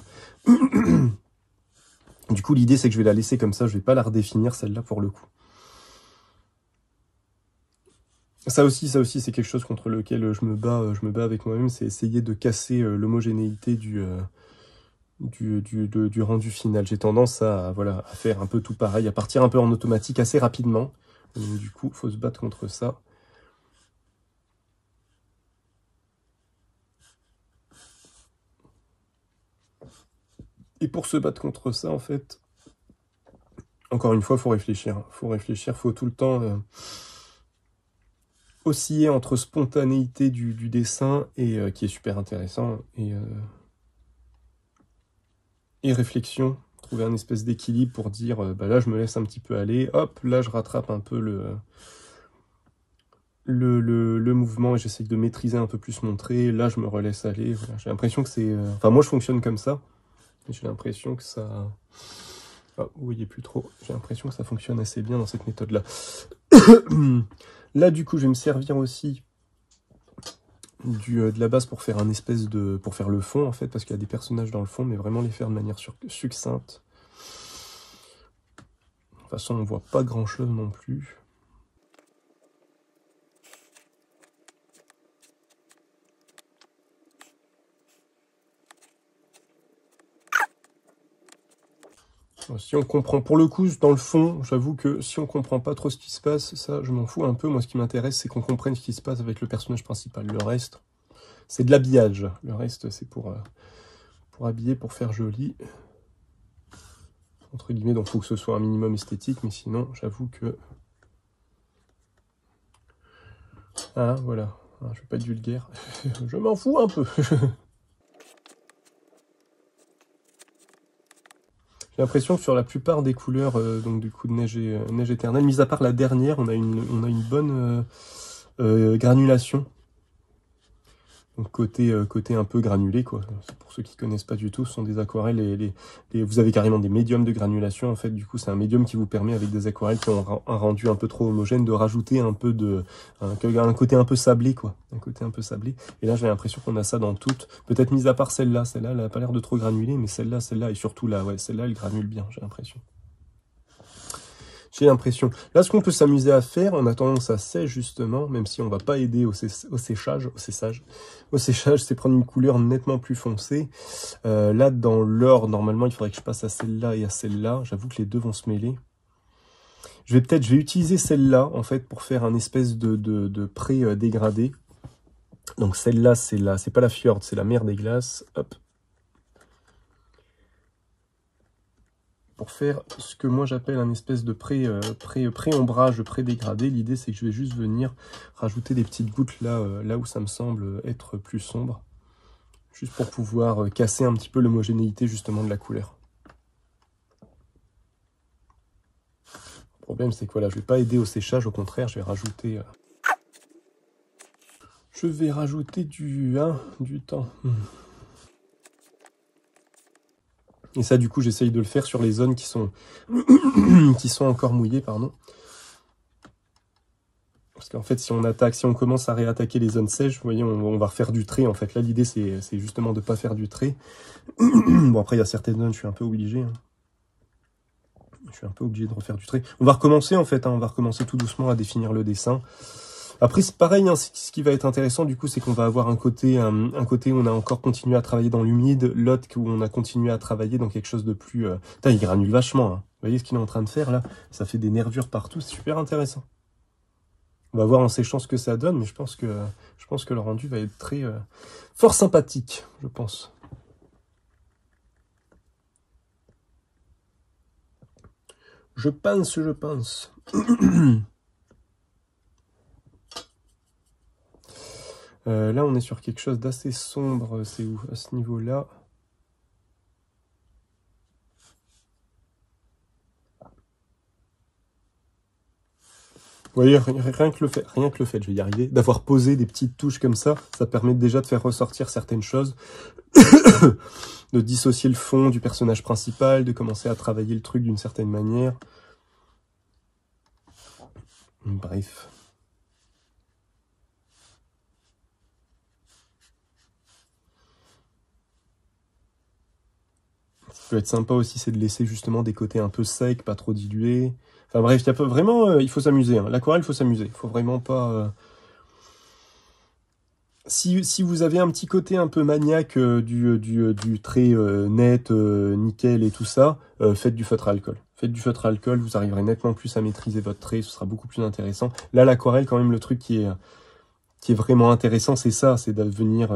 Du coup, l'idée, c'est que je vais la laisser comme ça. Je vais pas la redéfinir, celle-là, pour le coup. Ça aussi, c'est quelque chose contre lequel je me bats avec moi-même. C'est essayer de casser l'homogénéité du rendu final. J'ai tendance à faire un peu tout pareil, à partir un peu en automatique assez rapidement. Donc, du coup, il faut se battre contre ça. Et pour se battre contre ça, en fait, encore une fois, il faut réfléchir. Il faut tout le temps osciller entre spontanéité du dessin, et qui est super intéressant, et réflexion. Trouver un espèce d'équilibre pour dire, là, je me laisse un petit peu aller, hop, là, je rattrape un peu le mouvement et j'essaye de maîtriser un peu plus mon trait. Là, je me relaisse aller. Voilà. J'ai l'impression que c'est... Enfin, moi, je fonctionne comme ça. J'ai l'impression que ça... Ah, vous voyez plus trop. J'ai l'impression que ça fonctionne assez bien dans cette méthode-là. Là, du coup, je vais me servir aussi de la base pour faire un espèce de... pour faire le fond, en fait, parce qu'il y a des personnages dans le fond, mais vraiment les faire de manière succincte. De toute façon, on voit pas grand-chose non plus. Si on comprend, pour le coup, dans le fond, j'avoue que si on comprend pas trop ce qui se passe, ça, je m'en fous un peu. Moi, ce qui m'intéresse, c'est qu'on comprenne ce qui se passe avec le personnage principal. Le reste, c'est de l'habillage. Le reste, c'est pour habiller, pour faire joli. Entre guillemets, donc il faut que ce soit un minimum esthétique, mais sinon, j'avoue que... Ah, voilà. Ah, je vais pas être vulgaire. Je m'en fous un peu. J'ai l'impression que sur la plupart des couleurs, donc du coup de neige éternelle, mis à part la dernière, on a une bonne granulation. Donc côté un peu granulé, quoi. Pour ceux qui connaissent pas du tout, ce sont des aquarelles et vous avez carrément des médiums de granulation. En fait, du coup, c'est un médium qui vous permet, avec des aquarelles qui ont un rendu un peu trop homogène, de rajouter un peu un côté un peu sablé, quoi. Un côté un peu sablé. Et là, j'ai l'impression qu'on a ça dans toutes. Peut-être mis à part celle-là. Celle-là, elle a pas l'air de trop granuler, mais celle-là, et surtout là, ouais, celle-là, elle granule bien, j'ai l'impression. J'ai l'impression. Là, ce qu'on peut s'amuser à faire, en attendant que ça sèche, justement, même si on va pas aider au séchage, c'est prendre une couleur nettement plus foncée. Là, dans l'ordre, normalement, il faudrait que je passe à celle-là et à celle-là. J'avoue que les deux vont se mêler. Je vais utiliser celle-là, en fait, pour faire un espèce de pré-dégradé. Donc celle-là, c'est pas la fjord, c'est la mer des glaces. Hop. pour faire ce que moi j'appelle un espèce de pré-ombrage, pré-dégradé. L'idée, c'est que je vais juste venir rajouter des petites gouttes là, là où ça me semble être plus sombre. Juste pour pouvoir casser un petit peu l'homogénéité justement de la couleur. Le problème, c'est que voilà, je ne vais pas aider au séchage, au contraire, je vais rajouter... du temps. Et ça, du coup, j'essaye de le faire sur les zones qui sont, qui sont encore mouillées, pardon. Parce qu'en fait, si on commence à réattaquer les zones sèches, vous voyez, on va refaire du trait. En fait, là, l'idée, c'est justement de ne pas faire du trait. Bon, après, il y a certaines zones, je suis un peu obligé. Hein. Je suis un peu obligé de refaire du trait. On va recommencer, en fait. Hein, on va recommencer tout doucement à définir le dessin. Après, c'est pareil, hein, ce qui va être intéressant, du coup, c'est qu'on va avoir un côté où on a encore continué à travailler dans l'humide, l'autre où on a continué à travailler dans quelque chose de plus... Putain, il granule vachement. Hein. Vous voyez ce qu'il est en train de faire, là? Ça fait des nervures partout, c'est super intéressant. On va voir en séchant ce que ça donne, mais je pense que le rendu va être très fort sympathique, je pense. Je pense. Là, on est sur quelque chose d'assez sombre, c'est où? À ce niveau-là. Vous voyez, rien que le fait, je vais y arriver, d'avoir posé des petites touches comme ça permet déjà de faire ressortir certaines choses, de dissocier le fond du personnage principal, de commencer à travailler le truc d'une certaine manière. Bref. Ce qui peut être sympa aussi, c'est de laisser justement des côtés un peu secs, pas trop dilués. Enfin bref, il faut s'amuser. Hein. L'aquarelle, il faut s'amuser. Il faut vraiment pas... Si vous avez un petit côté un peu maniaque du trait net, nickel et tout ça, faites du feutre à alcool. Faites du feutre à alcool, vous arriverez nettement plus à maîtriser votre trait, ce sera beaucoup plus intéressant. Là, l'aquarelle, quand même, le truc qui est vraiment intéressant, c'est ça, c'est de venir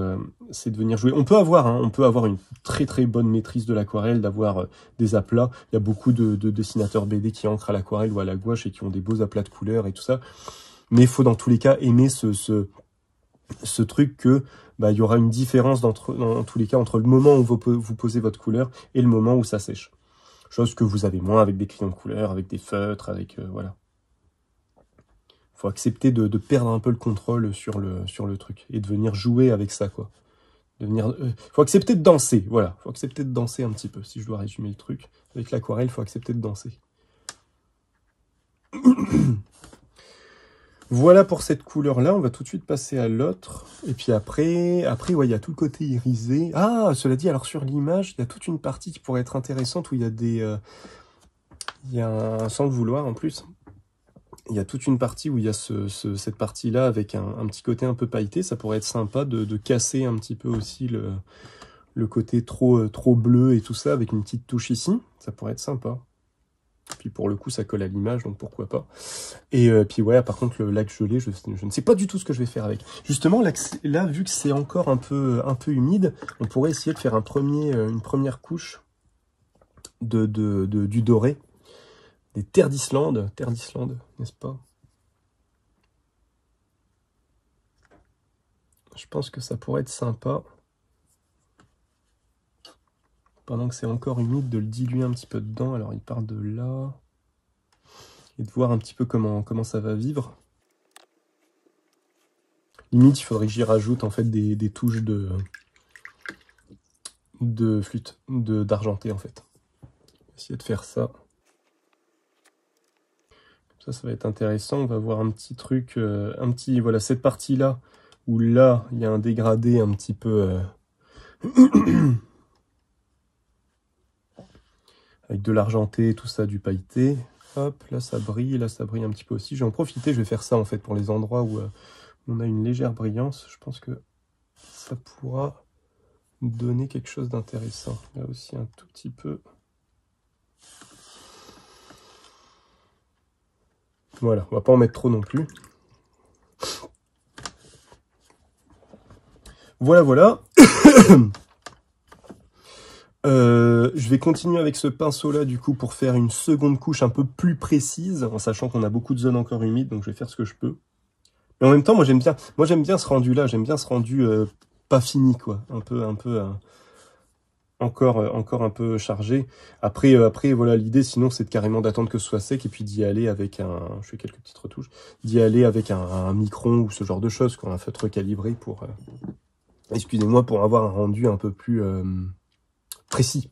jouer. On peut avoir une très très bonne maîtrise de l'aquarelle, d'avoir des aplats. Il y a beaucoup de dessinateurs BD qui encrent à l'aquarelle ou à la gouache et qui ont des beaux aplats de couleurs et tout ça. Mais il faut dans tous les cas aimer ce truc que il y aura une différence dans tous les cas entre le moment où vous posez votre couleur et le moment où ça sèche. Chose que vous avez moins avec des crayons de couleur, avec des feutres, avec voilà. Faut accepter de perdre un peu le contrôle sur le truc et de venir jouer avec ça, quoi. Faut accepter de danser, voilà. Faut accepter de danser un petit peu, si je dois résumer le truc. Avec l'aquarelle, faut accepter de danser. Voilà pour cette couleur-là, on va tout de suite passer à l'autre. Et puis après, ouais, il y a tout le côté irisé. Ah, cela dit, alors sur l'image, il y a toute une partie qui pourrait être intéressante où il y a sans le vouloir en plus, il y a toute une partie où il y a cette partie-là avec un petit côté un peu pailleté. Ça pourrait être sympa de casser un petit peu aussi le côté trop bleu et tout ça avec une petite touche ici. Ça pourrait être sympa. Puis pour le coup, ça colle à l'image, donc pourquoi pas. Et puis ouais, par contre, le lac gelé, je ne sais pas du tout ce que je vais faire avec. Justement, là vu que c'est encore un peu humide, on pourrait essayer de faire une première couche du doré. Des terres d'Islande, n'est-ce pas? Je pense que ça pourrait être sympa. Pendant que c'est encore humide, de le diluer un petit peu dedans. Alors il part de là. Et de voir un petit peu comment ça va vivre. Limite, il faudrait que j'y rajoute en fait des touches de flûte, d'argenté en fait. Essayer de faire ça. Ça va être intéressant. On va voir un petit truc, voilà, cette partie-là, où là, il y a un dégradé un petit peu... avec de l'argenté, tout ça, du pailleté. Hop, là ça brille un petit peu aussi. Je vais en profiter, je vais faire ça en fait pour les endroits où on a une légère brillance. Je pense que ça pourra donner quelque chose d'intéressant. Là aussi un tout petit peu. Voilà, on va pas en mettre trop non plus. Voilà. Je vais continuer avec ce pinceau-là, du coup, pour faire une seconde couche un peu plus précise, en sachant qu'on a beaucoup de zones encore humides, donc je vais faire ce que je peux. Mais en même temps, moi j'aime bien ce rendu-là, j'aime bien ce rendu pas fini, quoi, encore un peu chargé. Après, voilà, l'idée, sinon, c'est carrément d'attendre que ce soit sec et puis d'y aller avec je fais quelques petites retouches, d'y aller avec un micron ou ce genre de choses, quoi, un feutre calibré pour, excusez-moi, pour avoir un rendu un peu plus précis.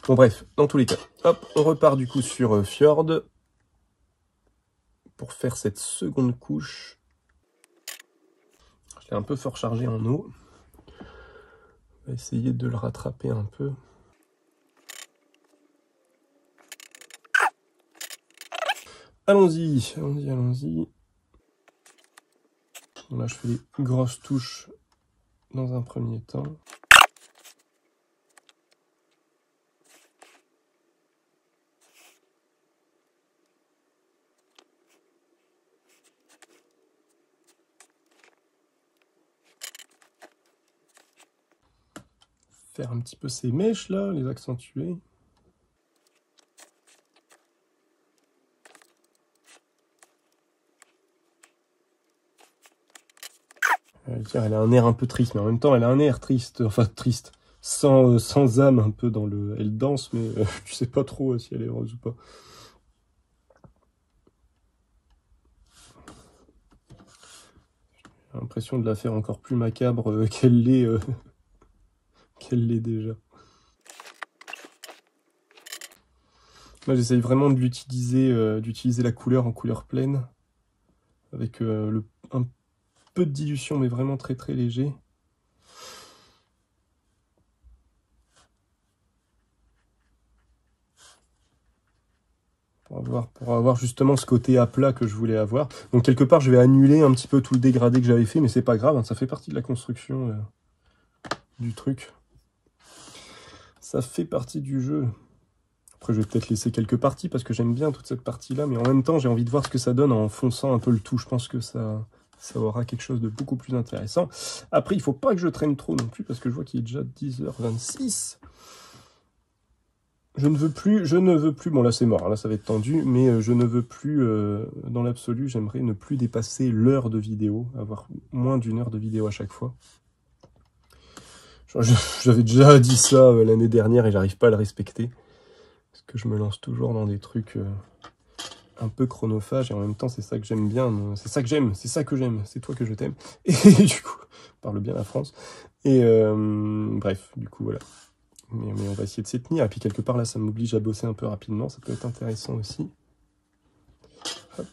Bon, bref, dans tous les cas, hop, on repart du coup sur Fjord pour faire cette seconde couche. Je l'ai un peu fort chargé en eau. On va essayer de le rattraper un peu. Allons-y. Bon, là, je fais des grosses touches dans un premier temps. Faire un petit peu ces mèches là, les accentuer. Elle a un air un peu triste, mais en même temps, elle a un air triste, enfin triste, sans âme un peu dans le... Elle danse, mais tu sais pas trop si elle est heureuse ou pas. J'ai l'impression de la faire encore plus macabre qu'elle l'est déjà. Moi, j'essaye vraiment d'utiliser la couleur en couleur pleine, avec un peu de dilution, mais vraiment très très léger. Pour avoir justement ce côté à plat que je voulais avoir. Donc quelque part, je vais annuler un petit peu tout le dégradé que j'avais fait, mais c'est pas grave, hein, ça fait partie de la construction du truc. Ça fait partie du jeu. Après, je vais peut-être laisser quelques parties, parce que j'aime bien toute cette partie-là, mais en même temps, j'ai envie de voir ce que ça donne en fonçant un peu le tout. Je pense que ça aura quelque chose de beaucoup plus intéressant. Après, il faut pas que je traîne trop non plus, parce que je vois qu'il est déjà 10h26. Je ne veux plus, bon là c'est mort, là ça va être tendu, mais je ne veux plus, dans l'absolu, j'aimerais ne plus dépasser l'heure de vidéo, avoir moins d'une heure de vidéo à chaque fois. J'avais déjà dit ça l'année dernière et j'arrive pas à le respecter, parce que je me lance toujours dans des trucs un peu chronophages, et en même temps c'est ça que j'aime bien, c'est ça que j'aime, c'est toi que je t'aime, et du coup, on parle bien la France, et bref, du coup voilà. Mais on va essayer de s'y tenir. Et puis quelque part, là, ça m'oblige à bosser un peu rapidement. Ça peut être intéressant aussi. Hop.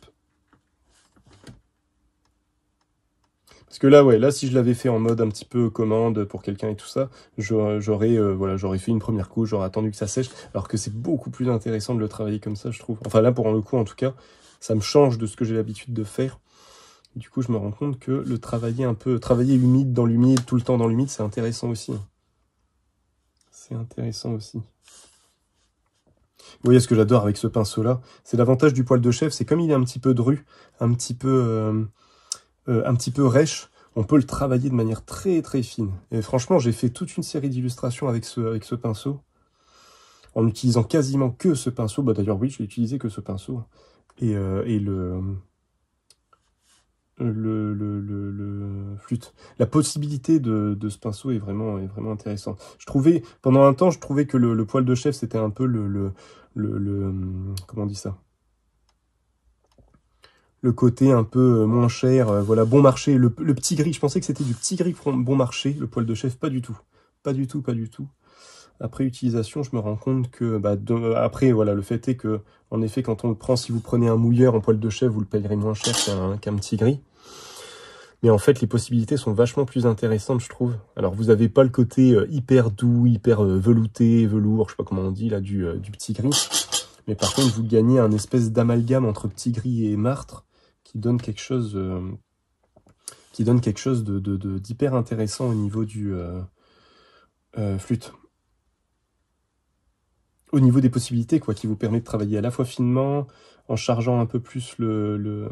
Parce que là, ouais, là, si je l'avais fait en mode un petit peu commande pour quelqu'un et tout ça, j'aurais fait une première couche, j'aurais attendu que ça sèche. Alors que c'est beaucoup plus intéressant de le travailler comme ça, je trouve. Enfin là, pour le coup, en tout cas, ça me change de ce que j'ai l'habitude de faire. Du coup, je me rends compte que le travailler humide dans l'humide, tout le temps dans l'humide, c'est intéressant aussi. C'est intéressant aussi. Vous voyez ce que j'adore avec ce pinceau-là, c'est l'avantage du poil de chef, c'est comme il est un petit peu dru, un petit peu rêche, on peut le travailler de manière très très fine. Et franchement, j'ai fait toute une série d'illustrations avec ce pinceau, en utilisant quasiment que ce pinceau. Bah d'ailleurs oui, je l'ai utilisé que ce pinceau. Et le flûte. La possibilité de ce pinceau est vraiment intéressante. Pendant un temps, je trouvais que le poil de chef, c'était un peu comment on dit ça? Le côté un peu moins cher, voilà, bon marché. Le petit gris, je pensais que c'était du petit gris bon marché, le poil de chef, pas du tout. Pas du tout. Après utilisation, je me rends compte que, après, voilà, le fait est que, en effet, quand on le prend, si vous prenez un mouilleur en poil de chef, vous le payerez moins cher qu'un petit gris. Mais en fait, les possibilités sont vachement plus intéressantes, je trouve. Alors, vous n'avez pas le côté hyper doux, hyper velouté, velours, je sais pas comment on dit, là, du petit gris. Mais par contre, vous gagnez un espèce d'amalgame entre petit gris et martre qui donne quelque chose d'hyper intéressant au niveau du flûte. au niveau des possibilités, quoi, qui vous permet de travailler à la fois finement, en chargeant un peu plus le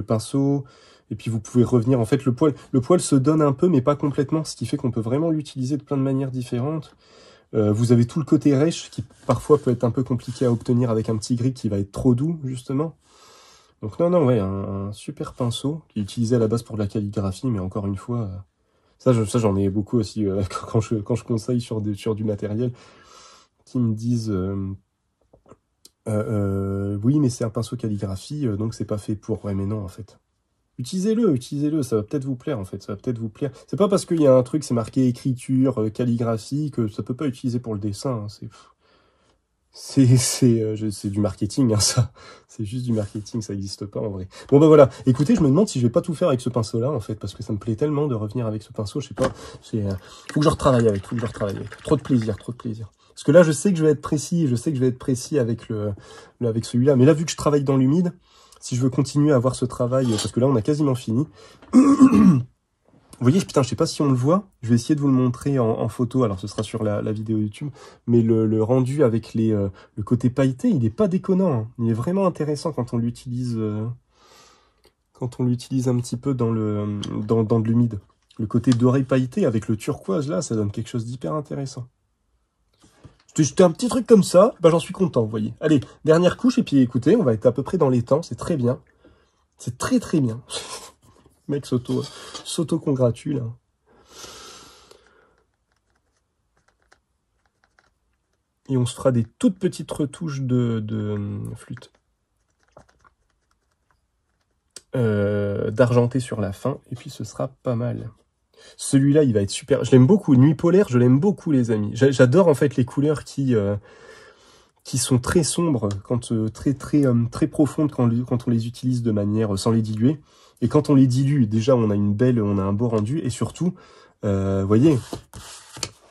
pinceau, et puis vous pouvez revenir, en fait, le poil se donne un peu, mais pas complètement, ce qui fait qu'on peut vraiment l'utiliser de plein de manières différentes. Vous avez tout le côté rêche, qui parfois peut être un peu compliqué à obtenir avec un petit gris qui va être trop doux, justement. Donc non, ouais, un super pinceau, qui est utilisé à la base pour de la calligraphie, mais encore une fois, ça j'en ai beaucoup aussi, quand je conseille sur du matériel, qui me disent oui, mais c'est un pinceau calligraphie, donc c'est pas fait pour. Ouais, mais non, en fait. Utilisez-le, ça va peut-être vous plaire, en fait, ça va peut-être vous plaire. C'est pas parce qu'il y a un truc, c'est marqué écriture, calligraphie, que ça peut pas utiliser pour le dessin, hein, c'est du marketing, hein, ça. C'est juste du marketing, ça n'existe pas en vrai. Bon, bah voilà. Écoutez, je me demande si je vais pas tout faire avec ce pinceau-là, en fait, parce que ça me plaît tellement de revenir avec ce pinceau, je sais pas. Faut que je retravaille avec, Trop de plaisir, trop de plaisir. Parce que là, je sais que je vais être précis, avec celui-là. Mais là, vu que je travaille dans l'humide, si je veux continuer à avoir ce travail, parce que là, on a quasiment fini. Vous voyez, putain, je sais pas si on le voit. Je vais essayer de vous le montrer en photo. Alors, ce sera sur la vidéo YouTube. Mais le rendu avec le côté pailleté, il est pas déconnant, hein. Il est vraiment intéressant quand on l'utilise un petit peu dans de l'humide. Le côté doré pailleté avec le turquoise, là, ça donne quelque chose d'hyper intéressant. C'était un petit truc comme ça. Bah, j'en suis content, vous voyez. Allez, dernière couche. Et puis, écoutez, on va être à peu près dans les temps. C'est très bien. C'est très, très bien. Le mec s'auto-congratule. Hein. Et on se fera des toutes petites retouches de flûte. D'argenté sur la fin. Et puis ce sera pas mal. Celui-là, il va être super. Je l'aime beaucoup. Nuit polaire, je l'aime beaucoup, les amis. J'adore en fait les couleurs qui sont très sombres, très profondes quand on les utilise de manière sans les diluer. Et quand on les dilue, déjà on a un beau rendu. Et surtout, vous voyez,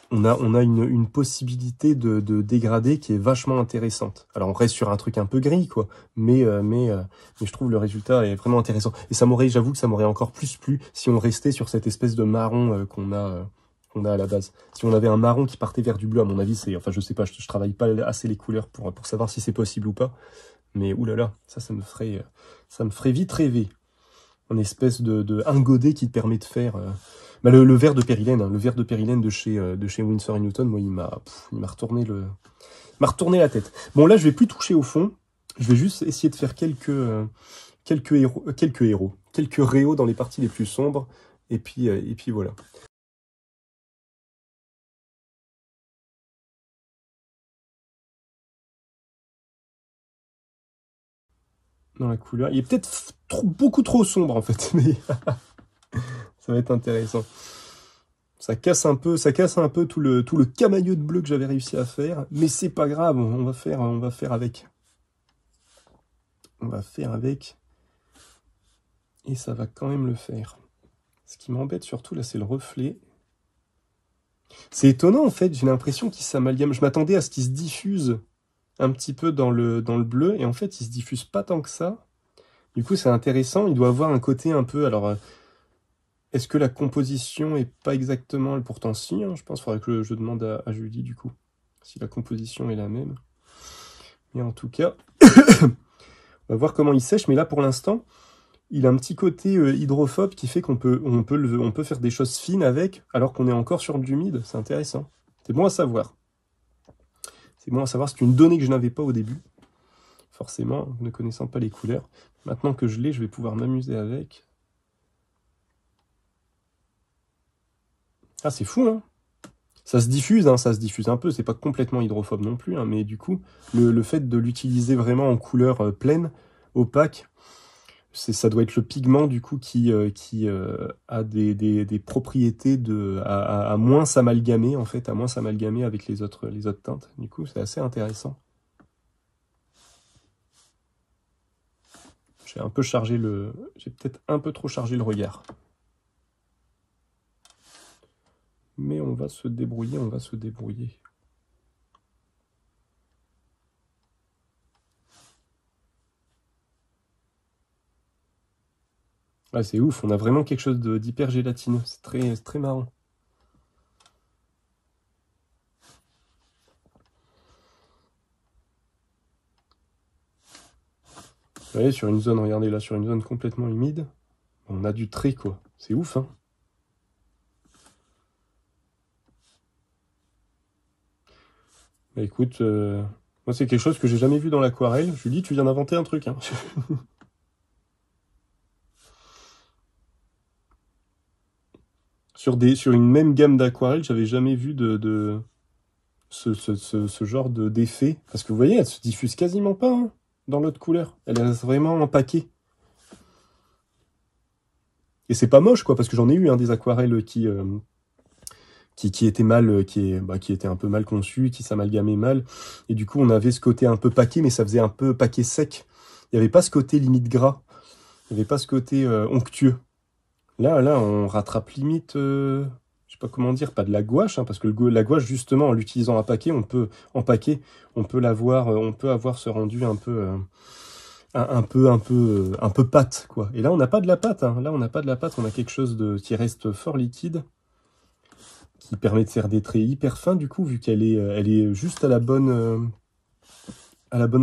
on a une possibilité de dégrader qui est vachement intéressante. Alors on reste sur un truc un peu gris, quoi, mais je trouve le résultat est vraiment intéressant. Et j'avoue que ça m'aurait encore plus plu si on restait sur cette espèce de marron qu'on a à la base. Si on avait un marron qui partait vers du bleu, à mon avis, enfin je sais pas, je travaille pas assez les couleurs pour savoir si c'est possible ou pas. Mais oulala, ça me ferait vite rêver. Une espèce un godet qui te permet de faire bah le verre de Périlène, hein, le verre de Périlène de chez Winsor & Newton, moi il m'a retourné la tête. Bon là je vais plus toucher au fond, je vais juste essayer de faire quelques rayons dans les parties les plus sombres, et puis voilà. Dans la couleur, il est peut-être beaucoup trop sombre en fait, mais ça va être intéressant. Ça casse un peu tout le camailleux de bleu que j'avais réussi à faire, mais c'est pas grave, on va faire avec. On va faire avec, et ça va quand même le faire. Ce qui m'embête surtout là, c'est le reflet. C'est étonnant en fait, j'ai l'impression qu'il s'amalgame. Je m'attendais à ce qu'il se diffuse un petit peu dans le bleu, et en fait il se diffuse pas tant que ça. Du coup c'est intéressant, il doit avoir un côté un peu, alors est-ce que la composition est pas exactement, pourtant si, hein, je pense qu'il faudrait que je demande à Julie du coup, si la composition est la même. Mais en tout cas, on va voir comment il sèche, mais là pour l'instant, il a un petit côté hydrophobe qui fait qu'on peut faire des choses fines avec, alors qu'on est encore sur de l'humide, c'est intéressant. C'est bon à savoir. C'est bon à savoir, c'est une donnée que je n'avais pas au début, forcément, ne connaissant pas les couleurs. Maintenant que je l'ai, je vais pouvoir m'amuser avec. Ah, c'est fou, hein. Ça se diffuse un peu, c'est pas complètement hydrophobe non plus, hein, mais du coup, le fait de l'utiliser vraiment en couleur pleine, opaque, ça doit être le pigment du coup qui a des propriétés à moins s'amalgamer en fait, à moins s'amalgamer avec les autres teintes. Du coup, c'est assez intéressant. J'ai peut-être un peu trop chargé le regard. Mais on va se débrouiller, Ah, c'est ouf, on a vraiment quelque chose d'hyper gélatineux, c'est très marrant. voyez, sur une zone, regardez là, sur une zone complètement humide, on a du trait, quoi. C'est ouf, hein. Bah, écoute, moi c'est quelque chose que j'ai jamais vu dans l'aquarelle. Je lui dis, tu viens d'inventer un truc, hein. Sur une même gamme d'aquarelle, j'avais jamais vu ce genre d'effet. Parce que vous voyez, elle se diffuse quasiment pas, hein, dans l'autre couleur. Elle est vraiment empaquée. Et c'est pas moche, quoi, parce que j'en ai eu, hein, des aquarelles qui étaient mal, qui étaient un peu mal conçues, qui s'amalgamaient mal. Et du coup, on avait ce côté un peu paquet, mais ça faisait un peu paquet sec. Il n'y avait pas ce côté limite gras. Il n'y avait pas ce côté onctueux. Là, on rattrape limite, je sais pas comment dire, pas de la gouache, hein, parce que la gouache, justement, en l'utilisant à paquet, on peut l'avoir, on peut avoir ce rendu un peu, un peu pâte, quoi. Et là, on n'a pas de la pâte, hein. Là, on n'a pas de la pâte, on a quelque chose qui reste fort liquide, qui permet de faire des traits hyper fins, du coup, vu qu'elle est, elle est juste à la bonne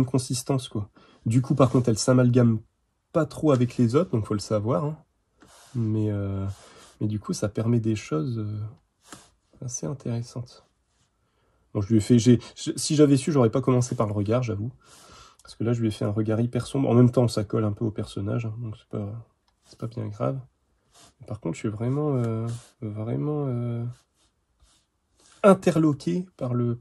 consistance, quoi. Du coup, par contre, elle s'amalgame pas trop avec les autres, donc faut le savoir, hein. Mais du coup, ça permet des choses assez intéressantes. Bon, je lui ai fait, si j'avais su, j'aurais pas commencé par le regard, j'avoue. Parce que là, je lui ai fait un regard hyper sombre. En même temps, ça colle un peu au personnage, hein, donc c'est pas bien grave. Par contre, je suis vraiment interloqué par le...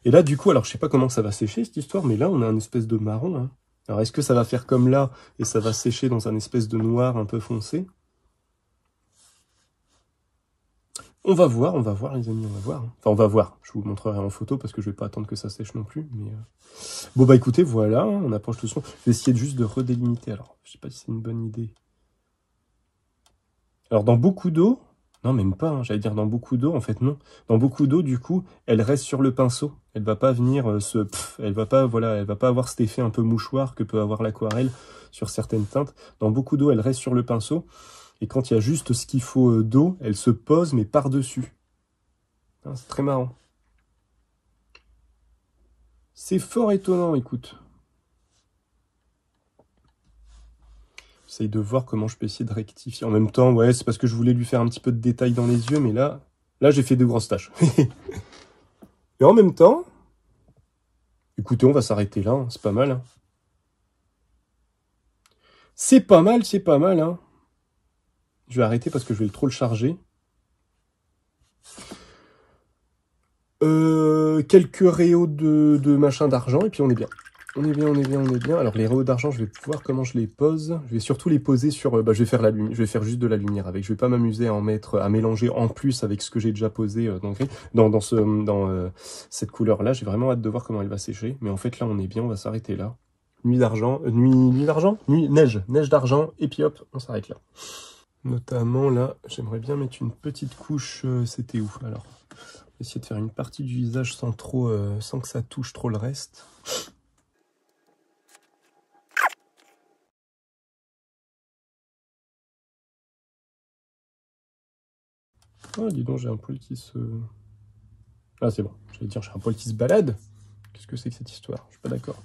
Et là, du coup, alors je sais pas comment ça va sécher cette histoire, mais là, on a un espèce de marron, hein. Alors, est-ce que ça va faire comme là, et ça va sécher dans un espèce de noir un peu foncé? On va voir, les amis, on va voir. Enfin, on va voir. Je vous montrerai en photo, parce que je vais pas attendre que ça sèche non plus. Mais bon, bah écoutez, voilà, hein, on approche tout doucement. Je vais essayer juste de redélimiter. Alors, je sais pas si c'est une bonne idée. Alors, dans beaucoup d'eau... Non, même pas, hein, j'allais dire dans beaucoup d'eau, en fait, non. Dans beaucoup d'eau, du coup, elle reste sur le pinceau. Elle va pas venir elle va pas, voilà, elle va pas avoir cet effet un peu mouchoir que peut avoir l'aquarelle sur certaines teintes. Dans beaucoup d'eau, elle reste sur le pinceau. Et quand il y a juste ce qu'il faut d'eau, elle se pose, mais par-dessus. Hein, c'est très marrant. C'est fort étonnant, écoute. J'essaye de voir comment je peux essayer de rectifier. En même temps, ouais, c'est parce que je voulais lui faire un petit peu de détail dans les yeux, mais là j'ai fait de grosses taches. Et en même temps, écoutez, on va s'arrêter là, hein, c'est pas mal. Hein. C'est pas mal, hein. Je vais arrêter parce que je vais trop le charger. Quelques réaux de machin d'argent, et puis on est bien. On est bien. Alors les réaux d'argent, je vais voir comment je les pose. Je vais surtout les poser sur... je vais faire je vais faire juste de la lumière avec. Je vais pas m'amuser à mélanger en plus avec ce que j'ai déjà posé dans cette couleur-là. J'ai vraiment hâte de voir comment elle va sécher. Mais en fait, là, on est bien, on va s'arrêter là. Nuit d'argent, neige d'argent, et puis hop, on s'arrête là. Notamment là, j'aimerais bien mettre une petite couche, c'était où? Alors, essayer de faire une partie du visage sans que ça touche trop le reste. Ah, dis donc, j'ai un poil qui se... Ah, c'est bon, j'allais dire, j'ai un poil qui se balade. Qu'est-ce que c'est que cette histoire? Je suis pas d'accord.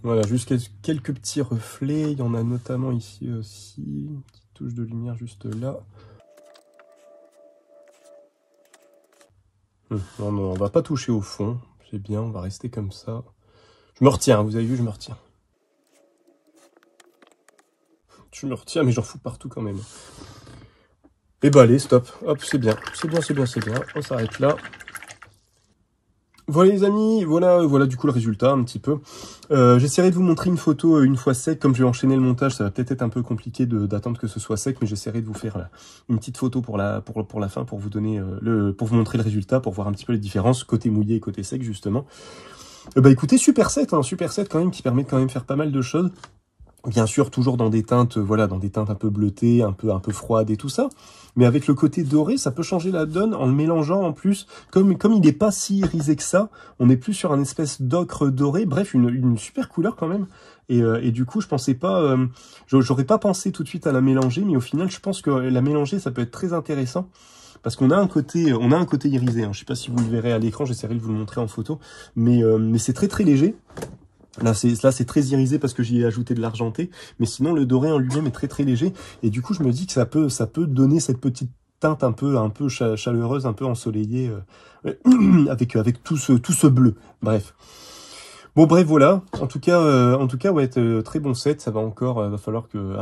Voilà, juste quelques petits reflets. Il y en a notamment ici aussi. Une petite touche de lumière juste là. Non, non, on va pas toucher au fond. C'est bien, on va rester comme ça. Je me retiens, vous avez vu, je me retiens. Je me retiens, mais j'en fous partout quand même. Et bah allez, stop. Hop, c'est bien. C'est bien. On s'arrête là. Voilà les amis, voilà du coup le résultat un petit peu. J'essaierai de vous montrer une photo une fois sec. Comme je vais enchaîner le montage, ça va peut-être être un peu compliqué d'attendre que ce soit sec, mais j'essaierai de vous faire une petite photo pour la fin, pour vous donner pour vous montrer le résultat, pour voir un petit peu les différences côté mouillé et côté sec justement. Bah écoutez, super set quand même, qui permet de quand même faire pas mal de choses. Bien sûr, toujours dans des teintes, dans des teintes un peu bleutées, un peu froides et tout ça. Mais avec le côté doré, ça peut changer la donne en le mélangeant en plus. Comme il n'est pas si irisé que ça, on est plus sur un espèce d'ocre doré. Bref, une super couleur quand même. Et du coup, je pensais pas, j'aurais pas pensé tout de suite à la mélanger, mais au final, je pense que la mélanger, ça peut être très intéressant. parce qu'on a un côté irisé. Hein. Je sais pas si vous le verrez à l'écran, j'essaierai de vous le montrer en photo, mais c'est très très léger. Là, c'est très irisé parce que j'y ai ajouté de l'argenté, mais sinon le doré en lui-même est très très léger. Et du coup, je me dis que ça peut donner cette petite teinte un peu chaleureuse, un peu ensoleillée, avec tout ce bleu. Bref. Bon, bref, voilà. En tout cas, ouais, très bon set. Ça va encore, va falloir que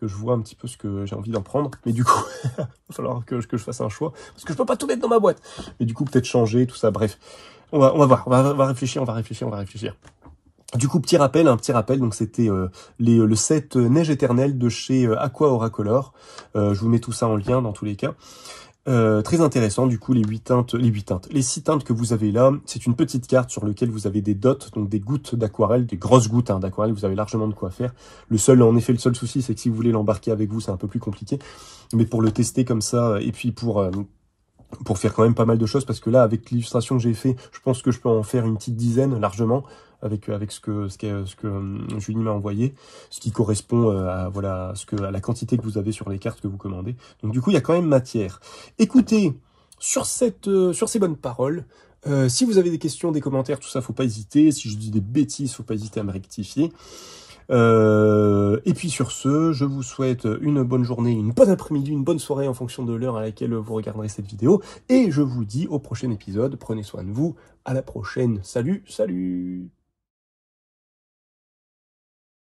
je vois un petit peu ce que j'ai envie d'en prendre. Mais du coup, va falloir que je fasse un choix, parce que je peux pas tout mettre dans ma boîte. Mais du coup, peut-être changer, tout ça. Bref, on va voir, on va réfléchir. Du coup, petit rappel, donc c'était le set Neige éternelle de chez Aqua Auracolor. Je vous mets tout ça en lien dans tous les cas. Très intéressant, du coup, les 6 teintes que vous avez là, c'est une petite carte sur laquelle vous avez des dots, donc des gouttes d'aquarelle, des grosses gouttes d'aquarelle, vous avez largement de quoi faire. Le seul souci, c'est que si vous voulez l'embarquer avec vous, c'est un peu plus compliqué. Mais pour le tester comme ça, et puis pour faire quand même pas mal de choses, parce que là, avec l'illustration que j'ai fait, je pense que je peux en faire une petite dizaine, largement, avec ce que Julie m'a envoyé, ce qui correspond à la quantité que vous avez sur les cartes que vous commandez. Donc du coup, il y a quand même matière. Écoutez, sur ces bonnes paroles, si vous avez des questions, des commentaires, tout ça, faut pas hésiter. Si je dis des bêtises, faut pas hésiter à me rectifier. Et puis sur ce, je vous souhaite une bonne journée, une bonne après-midi, une bonne soirée en fonction de l'heure à laquelle vous regarderez cette vidéo. Et je vous dis au prochain épisode, prenez soin de vous, à la prochaine. Salut, salut!